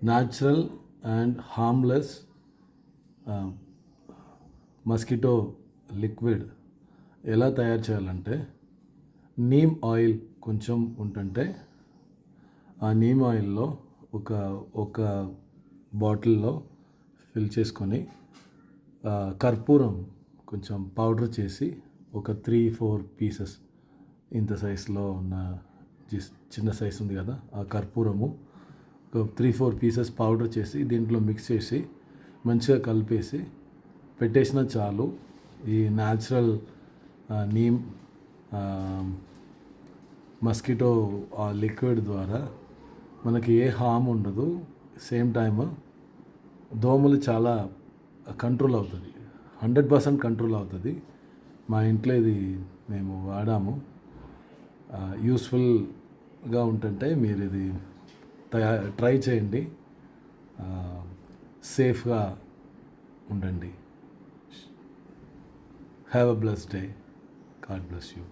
Natural and harmless mosquito liquid ఎలా తయారు చేయాలంటే, నీమ్ ఆయిల్ కొంచెం ఉంటుంటే ఆ నీమ్ ఆయిల్లో ఒక ఒక బాటిల్లో ఫిల్ చేసుకొని కర్పూరం కొంచెం పౌడర్ చేసి ఒక 3-4 పీసెస్ ఇంత సైజులో ఉన్న చిన్న సైజు ఉంది కదా, ఆ కర్పూరము ఒక 3-4 పీసెస్ పౌడర్ చేసి దీంట్లో మిక్స్ చేసి మంచిగా కలిపేసి పెట్టేసిన చాలు. ఈ న్యాచురల్ నీమ్ మస్కిటో ఆ లిక్విడ్ ద్వారా మనకి ఏ హామ్ ఉండదు. సేమ్ టైమ్ దోమలు చాలా కంట్రోల్ అవుతుంది, 100% కంట్రోల్ అవుతుంది. మా ఇంట్లో ఇది మేము వాడాము. యూస్ఫుల్గా ఉంటుంటే మీరు ఇది ట్రై చేయండి. సేఫ్గా ఉండండి. Have a blessed day. God bless you.